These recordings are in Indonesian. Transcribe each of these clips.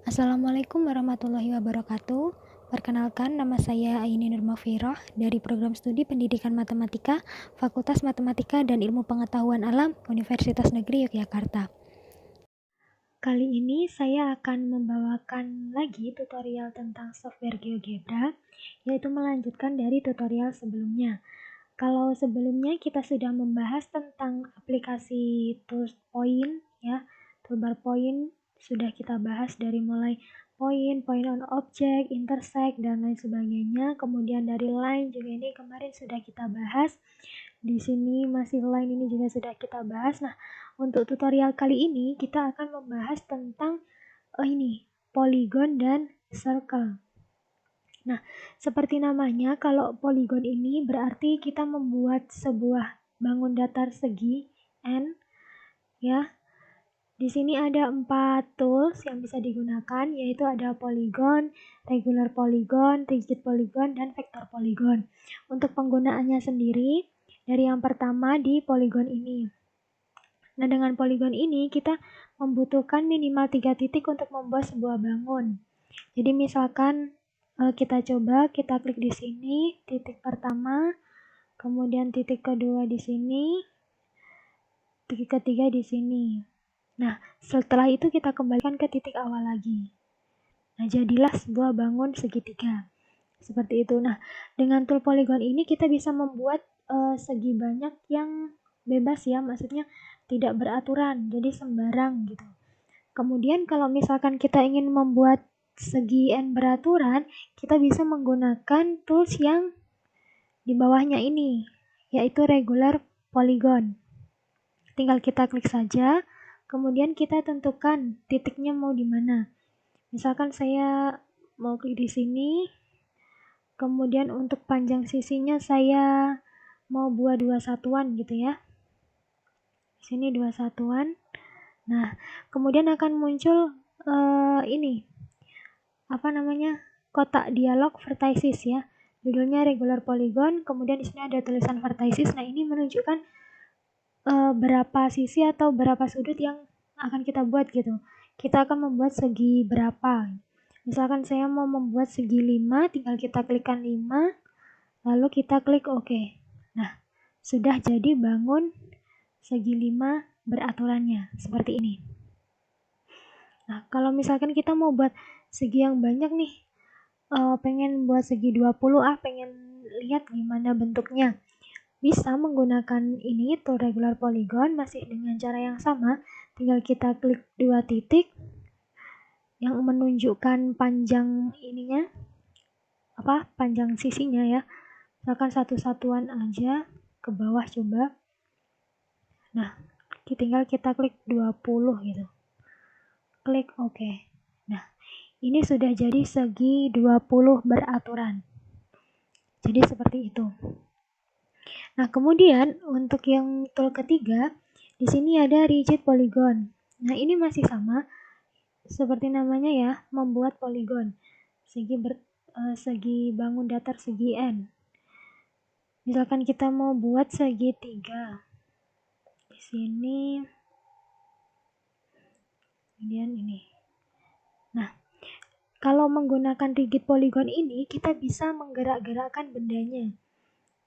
Assalamualaikum warahmatullahi wabarakatuh. Perkenalkan, nama saya Aini Nurmafiroh dari Program Studi Pendidikan Matematika, Fakultas Matematika dan Ilmu Pengetahuan Alam, Universitas Negeri Yogyakarta. Kali ini saya akan membawakan lagi tutorial tentang software GeoGebra, yaitu melanjutkan dari tutorial sebelumnya. Kalau sebelumnya kita sudah membahas tentang aplikasi tools point, ya, toolbar point sudah kita bahas dari mulai point on object, intersect, dan lain sebagainya. Kemudian dari line juga ini kemarin sudah kita bahas. Di sini masih line ini juga sudah kita bahas. Nah, untuk tutorial kali ini kita akan membahas tentang polygon dan circle. Nah, seperti namanya, kalau poligon ini berarti kita membuat sebuah bangun datar segi N, ya. Di sini ada 4 tools yang bisa digunakan, yaitu ada polygon, regular polygon, rigid polygon, dan vector polygon. Untuk penggunaannya sendiri, dari yang pertama di polygon ini. Nah, dengan polygon ini kita membutuhkan minimal 3 titik untuk membuat sebuah bangun. Jadi misalkan kita coba, kita klik di sini, titik pertama, kemudian titik kedua di sini, titik ketiga di sini. Nah, setelah itu kita kembalikan ke titik awal lagi. Nah, jadilah sebuah bangun segitiga. Seperti itu. Nah, dengan tool polygon ini kita bisa membuat segi banyak yang bebas ya, maksudnya tidak beraturan, jadi sembarang gitu. Kemudian kalau misalkan kita ingin membuat segi N beraturan, kita bisa menggunakan tools yang di bawahnya ini, yaitu regular polygon. Tinggal kita klik saja, kemudian kita tentukan titiknya mau di mana. Misalkan saya mau klik di sini, kemudian untuk panjang sisinya saya mau buat 2 satuan gitu ya. Di sini 2 satuan. Nah, kemudian akan muncul kotak dialog vertices ya. Judulnya regular polygon, kemudian di sini ada tulisan vertices. Nah, ini menunjukkan berapa sisi atau berapa sudut yang akan kita buat gitu. Kita akan membuat segi berapa. Misalkan saya mau membuat segi 5, tinggal kita klikkan 5, lalu kita klik OK. Nah, sudah jadi bangun segi 5 beraturannya, seperti ini. Nah, kalau misalkan kita mau buat segi yang banyak nih, pengen buat segi 20, pengen lihat gimana bentuknya. Bisa menggunakan ini, tool regular polygon, masih dengan cara yang sama, tinggal kita klik 2 titik yang menunjukkan panjang ininya, panjang sisinya ya. Misalkan 1 satuan aja, ke bawah coba. Nah, tinggal kita klik 20 gitu. Klik OK. Nah, ini sudah jadi segi 20 beraturan. Jadi seperti itu. Nah, kemudian untuk yang tool ketiga, di sini ada rigid polygon. Nah, ini masih sama seperti namanya ya, membuat poligon. Segi bangun datar segi N. Misalkan kita mau buat segitiga. Di sini. Kemudian ini. Nah, kalau menggunakan rigid polygon ini, kita bisa menggerak-gerakkan bendanya.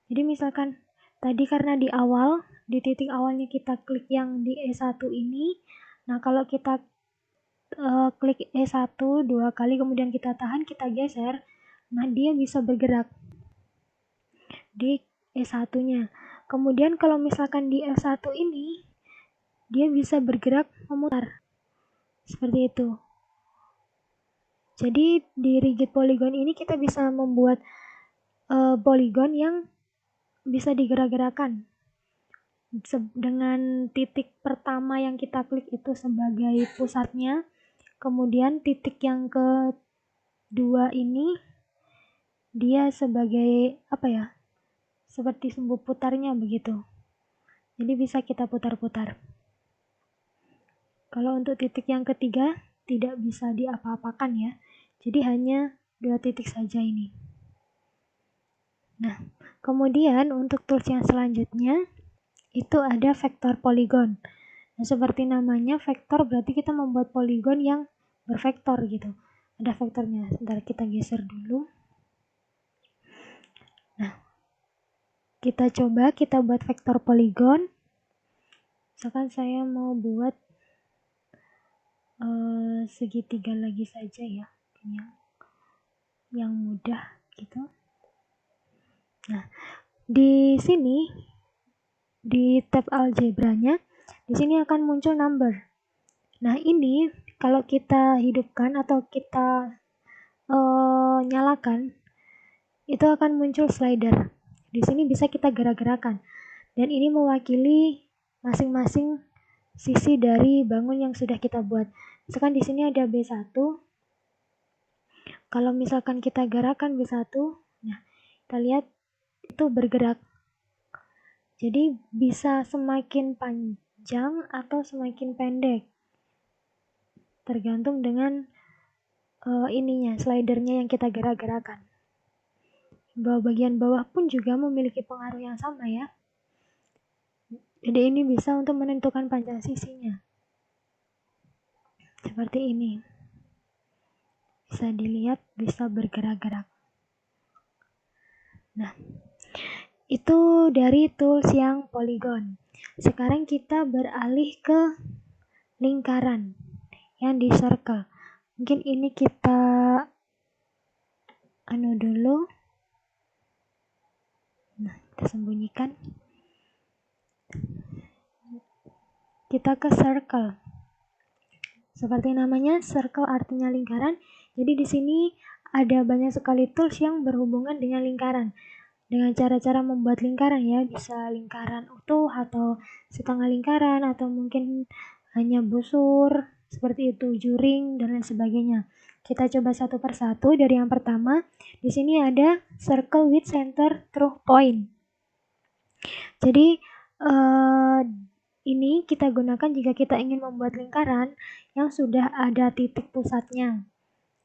Jadi misalkan tadi karena di awal, di titik awalnya kita klik yang di E1 ini, nah kalau kita klik E1 2 kali, kemudian kita tahan, kita geser, nah dia bisa bergerak di E1-nya. Kemudian kalau misalkan di E1 ini, dia bisa bergerak memutar. Seperti itu. Jadi di rigid polygon ini kita bisa membuat polygon yang bisa digerak-gerakan. Dengan titik pertama yang kita klik itu sebagai pusatnya, kemudian titik yang kedua ini dia sebagai seperti sumbu putarnya begitu. Jadi bisa kita putar-putar. Kalau untuk titik yang ketiga tidak bisa diapa-apakan ya. Jadi hanya 2 titik saja ini. Nah, kemudian untuk tools yang selanjutnya itu ada vektor polygon. Nah, seperti namanya vektor berarti kita membuat poligon yang bervektor gitu. Ada vektornya. Sebentar kita geser dulu. Nah, kita buat vektor poligon. Misalkan saya mau buat segitiga lagi saja ya, yang mudah gitu. Nah, di sini di tab algebranya, di sini akan muncul number. Nah, ini kalau kita hidupkan atau kita nyalakan, itu akan muncul slider. Di sini bisa kita gerak-gerakan. Dan ini mewakili masing-masing sisi dari bangun yang sudah kita buat. Misalkan di sini ada B1. Kalau misalkan kita gerakan B1, nah kita lihat itu bergerak. Jadi bisa semakin panjang atau semakin pendek. Tergantung dengan slidernya yang kita gerak-gerakan. Bagian bawah pun juga memiliki pengaruh yang sama ya. Jadi ini bisa untuk menentukan panjang sisinya. Seperti ini. Bisa dilihat, bisa bergerak-gerak. Nah, itu dari tools yang polygon. Sekarang kita beralih ke lingkaran yang di circle. Mungkin ini kita dulu. Nah, kita sembunyikan. Kita ke circle. Seperti namanya, circle artinya lingkaran. Jadi di sini ada banyak sekali tools yang berhubungan dengan lingkaran. Dengan cara-cara membuat lingkaran ya, bisa lingkaran utuh atau setengah lingkaran atau mungkin hanya busur, seperti itu, juring dan lain sebagainya. Kita coba satu persatu. Dari yang pertama, di sini ada circle with center through point. Jadi ini kita gunakan jika kita ingin membuat lingkaran yang sudah ada titik pusatnya.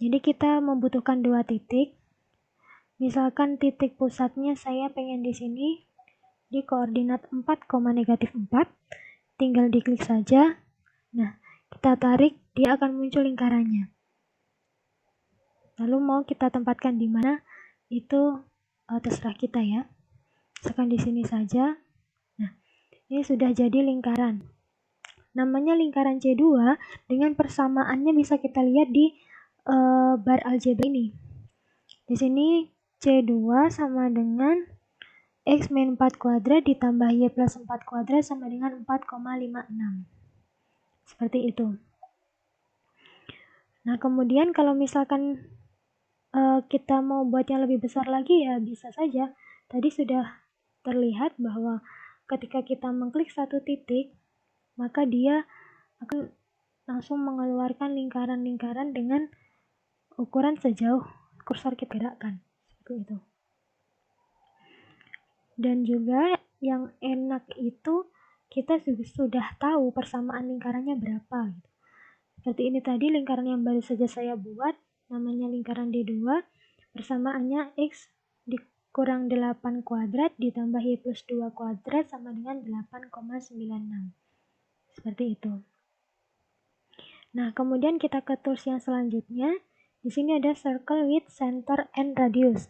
Jadi kita membutuhkan 2 titik. Misalkan titik pusatnya saya pengen di sini di koordinat 4, -4. Tinggal diklik saja. Nah, kita tarik, dia akan muncul lingkarannya. Lalu mau kita tempatkan di mana? Itu terserah kita ya. Misalkan di sini saja. Nah, ini sudah jadi lingkaran. Namanya lingkaran C2, dengan persamaannya bisa kita lihat di bar algebra ini. Di sini C2 sama dengan X min 4 kuadrat ditambah Y plus 4 kuadrat sama dengan 4,56. Seperti itu. Nah, kemudian kalau misalkan kita mau buat yang lebih besar lagi ya bisa saja. Tadi sudah terlihat bahwa ketika kita mengklik satu titik, maka dia akan langsung mengeluarkan lingkaran-lingkaran dengan ukuran sejauh kursor kita gerakkan. Seperti itu. Dan juga yang enak itu kita sudah tahu persamaan lingkarannya berapa. Seperti ini tadi lingkaran yang baru saja saya buat, namanya lingkaran D2, persamaannya X dikurang 8 kuadrat ditambah Y plus 2 kuadrat sama dengan 8,96. Seperti itu. Nah, kemudian kita ke tools yang selanjutnya. Di sini ada circle with center and radius.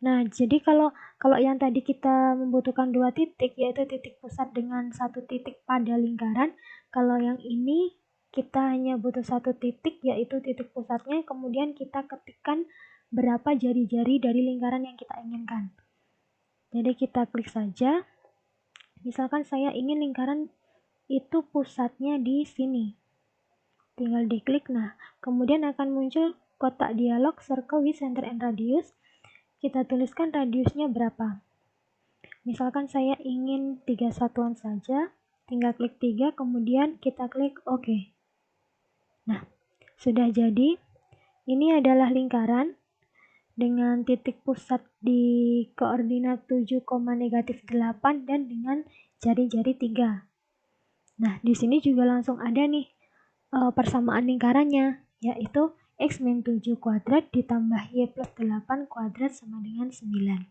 Nah, jadi kalau yang tadi kita membutuhkan 2 titik, yaitu titik pusat dengan 1 titik pada lingkaran. Kalau yang ini kita hanya butuh 1 titik, yaitu titik pusatnya, kemudian kita ketikkan berapa jari-jari dari lingkaran yang kita inginkan. Jadi kita klik saja. Misalkan saya ingin lingkaran itu pusatnya di sini. Tinggal diklik. Nah, kemudian akan muncul kotak dialog circle with center and radius. Kita tuliskan radiusnya berapa. Misalkan saya ingin 3 satuan saja. Tinggal klik 3, kemudian kita klik OK. Nah, sudah jadi. Ini adalah lingkaran dengan titik pusat di koordinat 7,-8 dan dengan jari-jari 3. Nah, di sini juga langsung ada nih persamaan lingkarannya, yaitu X min 7 kuadrat ditambah Y plus 8 kuadrat sama dengan 9.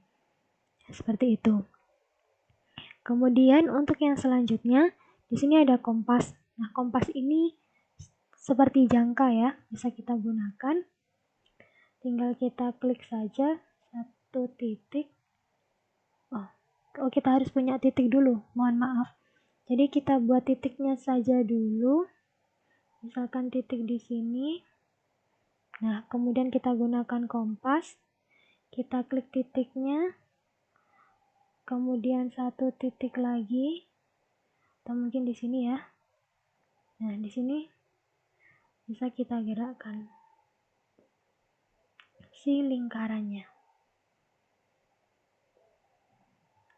Seperti itu. Kemudian untuk yang selanjutnya, di sini ada kompas. Nah, kompas ini seperti jangka ya, bisa kita gunakan. Tinggal kita klik saja satu titik. Oh, kita harus punya titik dulu, mohon maaf. Jadi kita buat titiknya saja dulu. Misalkan titik di sini. Nah, kemudian kita gunakan kompas. Kita klik titiknya. Kemudian satu titik lagi. Atau mungkin di sini ya. Nah, di sini bisa kita gerakkan si lingkarannya.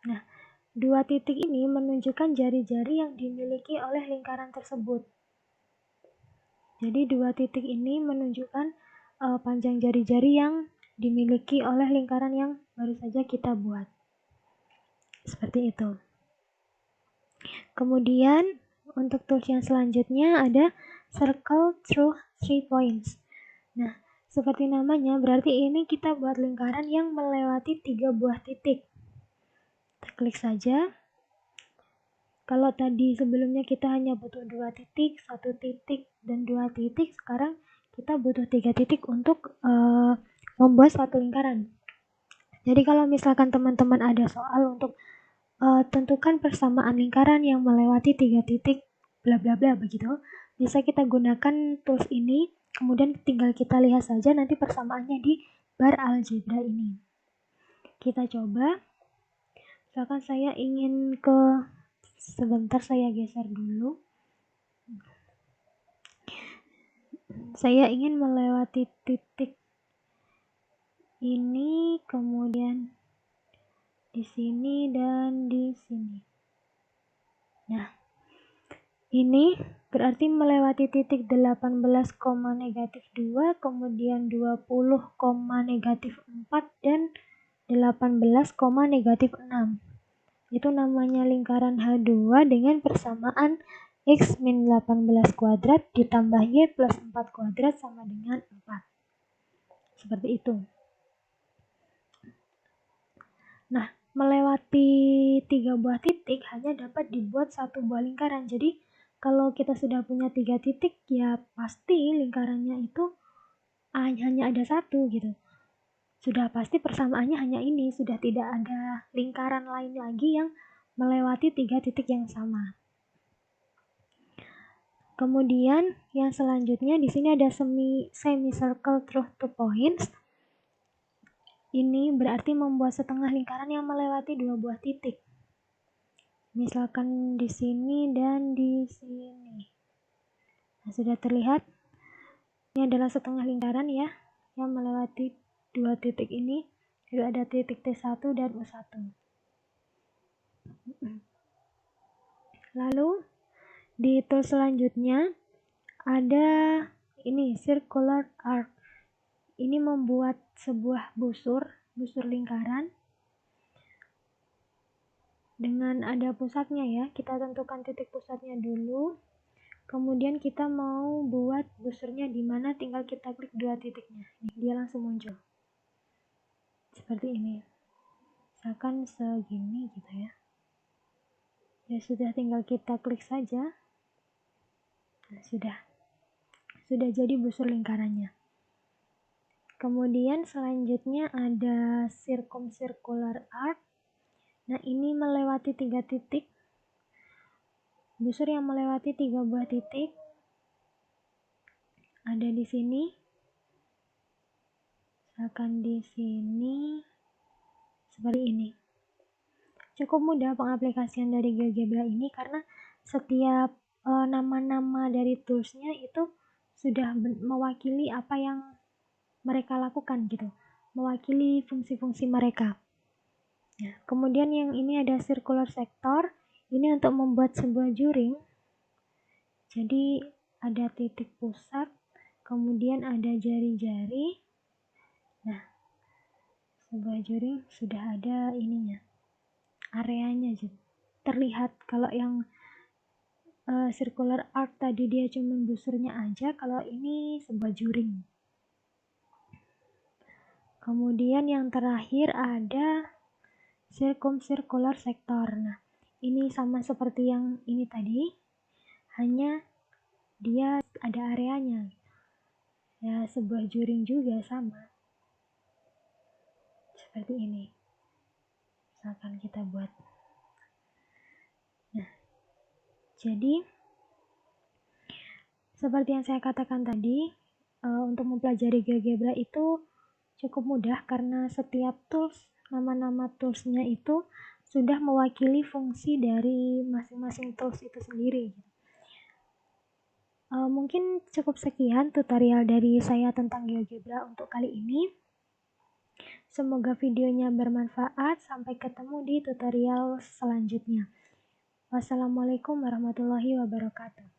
Nah, dua titik ini menunjukkan jari-jari yang dimiliki oleh lingkaran tersebut. Jadi dua titik ini menunjukkan panjang jari-jari yang dimiliki oleh lingkaran yang baru saja kita buat. Seperti itu. Kemudian untuk tools yang selanjutnya ada circle through 3 points. Nah, seperti namanya berarti ini kita buat lingkaran yang melewati 3 buah titik. Kita klik saja. Kalau tadi sebelumnya kita hanya butuh 2 titik, 1 titik, dan 2 titik, sekarang kita butuh 3 titik untuk membuat suatu lingkaran. Jadi kalau misalkan teman-teman ada soal untuk tentukan persamaan lingkaran yang melewati 3 titik, bla bla bla begitu, bisa kita gunakan tools ini, kemudian tinggal kita lihat saja nanti persamaannya di bar algebra ini. Kita coba, misalkan saya ingin sebentar saya geser dulu. Saya ingin melewati titik ini, kemudian di sini dan di sini. Nah, ini berarti melewati titik 18, -2, kemudian 20, -4, dan 18, -6. Itu namanya lingkaran H2 dengan persamaan X min 18 kuadrat ditambah Y plus 4 kuadrat sama dengan 4. Seperti itu. Nah, melewati 3 buah titik hanya dapat dibuat satu buah lingkaran. Jadi, kalau kita sudah punya 3 titik, ya pasti lingkarannya itu hanya ada satu gitu. Sudah pasti persamaannya hanya ini, sudah tidak ada lingkaran lain lagi yang melewati 3 titik yang sama. Kemudian yang selanjutnya di sini ada semicircle through 2 points. Ini berarti membuat setengah lingkaran yang melewati 2 buah titik. Misalkan di sini dan di sini. Nah, sudah terlihat ini adalah setengah lingkaran ya yang melewati 2 titik ini. Jadi ada titik T1 dan U1. Lalu di tool selanjutnya ada ini circular arc. Ini membuat sebuah busur lingkaran dengan ada pusatnya ya. Kita tentukan titik pusatnya dulu. Kemudian kita mau buat busurnya di mana, tinggal kita klik 2 titiknya. Nih, dia langsung muncul. Seperti ini. Misalkan segini gitu ya. Ya sudah, tinggal kita klik saja. Nah, sudah jadi busur lingkarannya. Kemudian selanjutnya ada circumcircular arc. Nah, ini melewati 3 titik. Busur yang melewati 3 buah titik ada di sini. Misalkan di sini seperti ini. Cukup mudah pengaplikasian dari GeoGebra ini karena setiap nama-nama dari toolsnya itu sudah mewakili apa yang mereka lakukan gitu, mewakili fungsi-fungsi mereka. Nah, kemudian yang ini ada circular sector, ini untuk membuat sebuah juring. Jadi ada titik pusat, kemudian ada jari-jari. Nah, sebuah juring sudah ada ininya, areanya jadi terlihat. Kalau yang circular arc tadi dia cuma busurnya aja, kalau ini sebuah juring. Kemudian yang terakhir ada circumcircular sector. Nah, ini sama seperti yang ini tadi, hanya dia ada areanya. Ya, sebuah juring juga sama. Seperti ini. Misalkan kita buat. Nah, jadi seperti yang saya katakan tadi, untuk mempelajari GeoGebra itu cukup mudah karena setiap tools, nama-nama toolsnya itu sudah mewakili fungsi dari masing-masing tools itu sendiri. Mungkin cukup sekian tutorial dari saya tentang GeoGebra untuk kali ini. Semoga videonya bermanfaat. Sampai ketemu di tutorial selanjutnya. Wassalamualaikum warahmatullahi wabarakatuh.